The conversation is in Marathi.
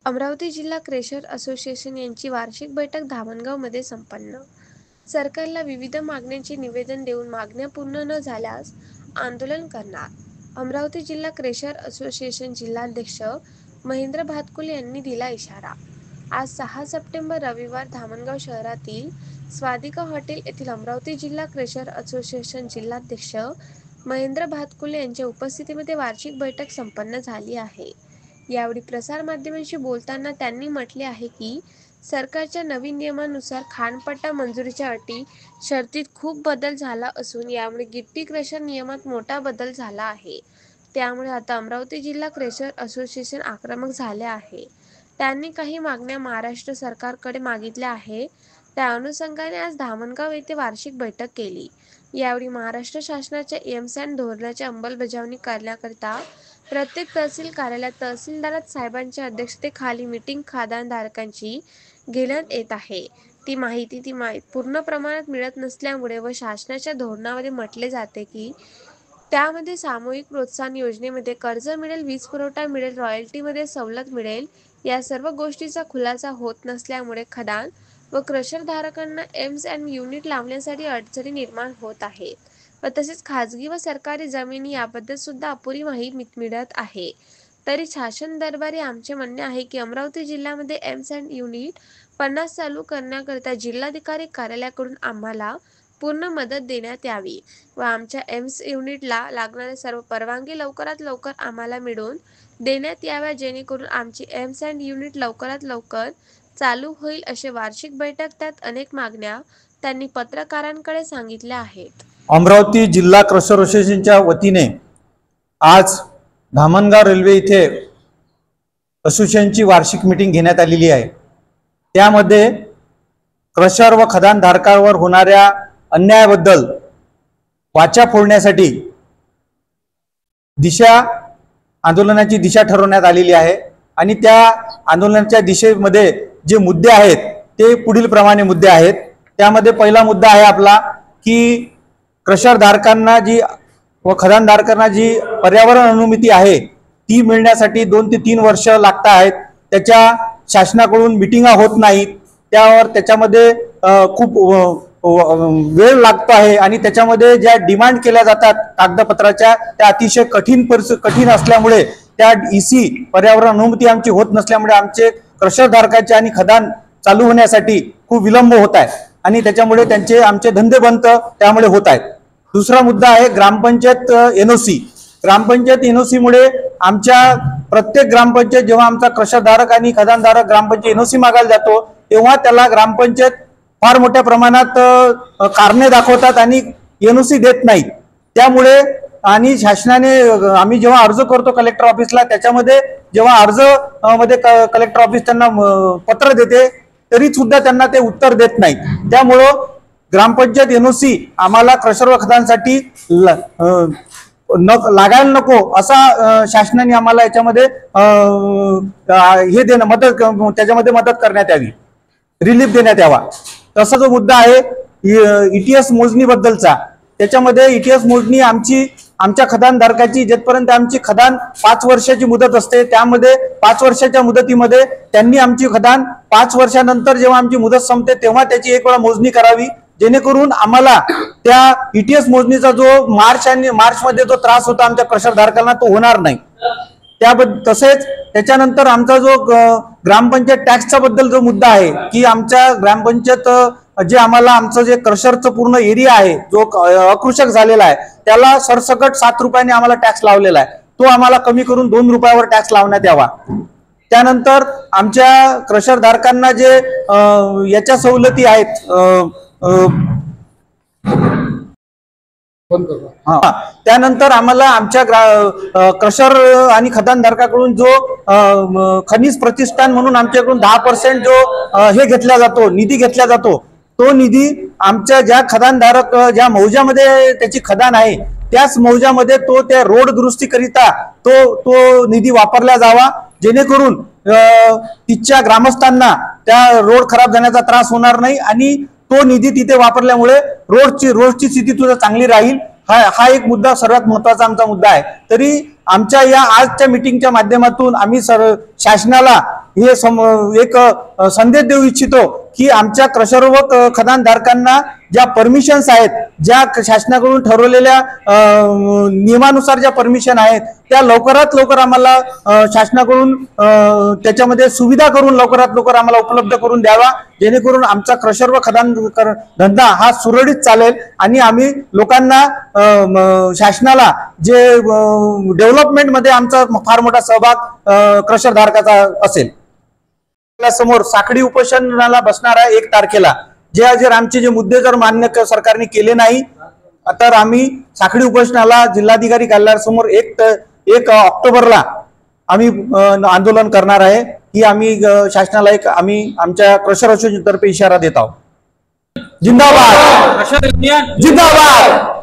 अमरावती जिल्हा क्रेशर असोसिएशन यांची वार्षिक बैठक धामणगावमध्ये संपन्न. सरकारला विविध मागण्यांचे निवेदन देऊन मागण्या पूर्ण न झाल्यास आंदोलन करणार. अमरावती जिल्हा क्रेशर असोसिएशन जिल्हाध्यक्ष महेंद्र भातकुले यांनी दिला इशारा. आज 6 सप्टेंबर रविवार धामणगाव शहरातील स्वादिका हॉटेल येथील अमरावती जिल्हा क्रेशर असोसिएशन जिल्हाध्यक्ष महेंद्र भातकुले यांच्या उपस्थितीमध्ये वार्षिक बैठक संपन्न झाली आहे. यावेळी प्रसार माध्यमांशी बोलताना त्यांनी म्हटले आहे की सरकारच्या नवीन नियमानुसार खाणपट्टा मंजुरीच्या अटी शर्तीत खूप बदल झाला असून यामुळे गिट्टी क्रशर नियमात मोठा बदल झाला आहे. त्यामुळे आता अमरावती जिल्हा क्रेशर असोसिएशन आक्रमक झाले आहे. त्यांनी काही मागण्या महाराष्ट्र सरकारकडे मागितल्या आहे. त्या अनुषंगाने आज धामणगाव येथे वार्षिक बैठक केली. यावेळी महाराष्ट्र शासनाच्या एमसँड धोरणाची अंमलबजावणी करण्याकरिता प्रत्येक तहसील कार्यालयात तहसीलदार साहेबांच्या अध्यक्षतेखाली मीटिंग खादानधारकांची घेण्यात येत आहे. ती माहिती पूर्ण प्रमाणात मिळत नसल्यामुळे व शासनाच्या धोरणामध्ये म्हटले जाते की त्यामध्ये सामूहिक प्रोत्साहन योजनेमध्ये कर्ज मिळेल, वीज पुरवठा मिळेल, रॉयल्टीमध्ये सवलत मिळेल, या सर्व गोष्टीचा खुलासा होत नसल्यामुळे खदान व क्रशर धारकांना एमसँड युनिट लावण्यासाठी अडचणी निर्माण होत आहेत व तसेच खाजगी व सरकारी जमिनी याबद्दल सुद्धा अपुरी माहिती मिळत आहे. तरी शासन दरबारी आमचे म्हणणे आहे की अमरावती जिल्ह्यामध्ये एमसँड युनिट 50 चालू करण्याकरिता जिल्हाधिकारी कार्यालयाकडून आम्हाला पूर्ण मदत देण्यात यावी व आमच्या एम्स युनिटला लागणाऱ्या सर्व परवानगी लवकरात लवकर आम्हाला मिळवून देण्यात याव्या, जेणेकरून आमची एमसँड युनिट लवकरात लवकर चालू होईल असे वार्षिक बैठक. त्यात अनेक मागण्या त्यांनी पत्रकारांकडे सांगितल्या आहेत. अमरावती जिल्हा क्रशर असोसिएशनच्या वतीने आज धामणगाव रेल्वे इथे असोसिएशनची वार्षिक मीटिंग घेण्यात आलेली आहे. त्यामध्ये क्रशर व खदानधारकांवर होणाऱ्या अन्यायाबद्दल वाचा फोडण्यासाठी आंदोलनाची दिशा ठरवण्यात आलेली आहे आणि त्या आंदोलनाच्या दिशेमध्ये जे मुद्दे आहेत ते पुढील प्रमाणे मुद्दे आहेत. त्यामध्ये पहिला मुद्दा आहे आपला की क्रशर धारकांना जी व खदानधारकांना जी पर्यावरण अनुमती आहे ती मिळण्यासाठी 2 ते 3 वर्ष लागत आहेत. त्याच्या शासनाकडून मिटिंगा होत नाहीत. त्याच्यामध्ये खूप वेळ लागतो आहे आणि त्याच्यामध्ये ज्या डिमांड केल्या जातात कागदपत्राच्या त्या अतिशय कठीण असल्यामुळे त्या EC पर्यावरण अनुमती आमची होत नसल्यामुळे आमचे क्रशर धारकाचे आणि खदान चालू होण्यासाठी खूप विलंब होत आहे आणि त्याच्यामुळे आमचे धंदे बंद त्यामुळे होत आहेत. दुसरा मुद्दा आहे ग्रामपंचायत NOC. ग्रामपंचायत NOC मुळे आमच्या प्रत्येक ग्रामपंचायत जेव्हा आमचा क्रशर धारक आणि खदानधारक ग्रामपंचायत NOC मागायला जातो तेव्हा त्याला ग्रामपंचायत फार मोठ्या प्रमाणात कारणे दाखवतात आणि NOC देत नाहीत. त्यामुळे आणि शासनाने आम्ही जेव्हा अर्ज करतो कलेक्टर ऑफिसला त्याच्यामध्ये जेव्हा अर्ज मध्ये कलेक्टर ऑफिस त्यांना पत्र देते तरी सुद्धा त्यांना ते उत्तर देत नाहीत. त्यामुळं ग्रामपंचायत NOC आम्हाला क्रशर व खदानसाठी लागायला नको असा शासनाने आम्हाला याच्यामध्ये त्याच्यामध्ये मदत करण्यात यावी, रिलीफ देण्यात यावा. तसा जो मुद्दा आहे ETS मोजणी बद्दलचा, त्याच्यामध्ये ETS मोजणी आमच्या खदानधारकाची जिथपर्यंत आमची खदान 5 वर्षाची मुदत असते त्यामध्ये 5 वर्षाच्या मुदतीमध्ये त्यांनी आमची खदान 5 वर्षानंतर जेव्हा आमची मुदत संपते तेव्हा त्याची एक वेळा मोजणी करावी, जेणेकरून आम्हाला त्या ETS मोजणीचा जो मार्च मध्ये जो त्रास होता आमच्या क्रशर धारकांना तो होणार नाही. तसेच त्याच्यानंतर आमचा जो ग्रामपंचायत टॅक्सचा बद्दल जो मुद्दा आहे की आमच्या ग्रामपंचायत जे आम्हाला आमचं जे क्रशरचं पूर्ण एरिया आहे जो अकृषक झालेला आहे त्याला सरसकट 7 रुपयाने आम्हाला टॅक्स लावलेला आहे, तो आम्हाला कमी करून 2 रुपयावर टॅक्स लावण्यात यावा. त्यानंतर आमच्या क्रशर धारकांना जे याच्या सवलती आहेत त्यानंतर आम्हाला आमच्या क्रशर आणि खदानधारकाकडून जो खनिज प्रतिष्ठान म्हणून आमच्याकडून 10% जो हे घेतला जातो, निधी घेतला जातो, तो निधी आमच्या ज्या खदानधारक ज्या मौजामध्ये त्याची खदान आहे त्याच मौजामध्ये तो त्या रोड दुरुस्तीकरिता तो निधी वापरला जावा, जेणेकरून तिथच्या ग्रामस्थांना त्या रोड खराब जाण्याचा त्रास होणार नाही आणि तो निधी तिथे वापरल्यामुळे रोडची स्थिती तुझा चांगली राहील. हा एक मुद्दा सर्वात महत्त्वाचा आमचा मुद्दा आहे. तरी आमच्या या आजच्या मीटिंगच्या माध्यमातून आम्ही शासनाला हे एक संदेश देऊ इच्छितो की आमच्या क्रशर व खदानधारकांना ज्या परमिशन्स आहेत, ज्या शासनाकडून ठरवलेल्या नियमानुसार ज्या परमिशन आहेत, त्या लवकरात लवकर आम्हाला शासनाकडून त्याच्यामध्ये सुविधा करून लवकरात लवकर आम्हाला उपलब्ध करून द्यावा, जेणेकरून आमचा क्रशर व खदान धंदा हा सुरळीत चालेल आणि आम्ही लोकांना शासनाला जे डेव्हलपमेंटमध्ये आमचा फार मोठा सहभाग क्रशर धारकाचा असेल. समोर साखळी उपोषणाला बसणार आहे 1 तारखेला. जर आमचे जे मुद्दे जर मान्य सरकारने केले नाही तर आम्ही साखळी उपोषणाला जिल्हाधिकारी कार्यालयासमोर 1 ऑक्टोबरला आम्ही आंदोलन करणार आहे. ही आम्ही शासनाला आम्ही आमच्या क्रशर असोसिएशन तर्फे इशारा देत आहोत. जिंदाबाद जिंदाबाद.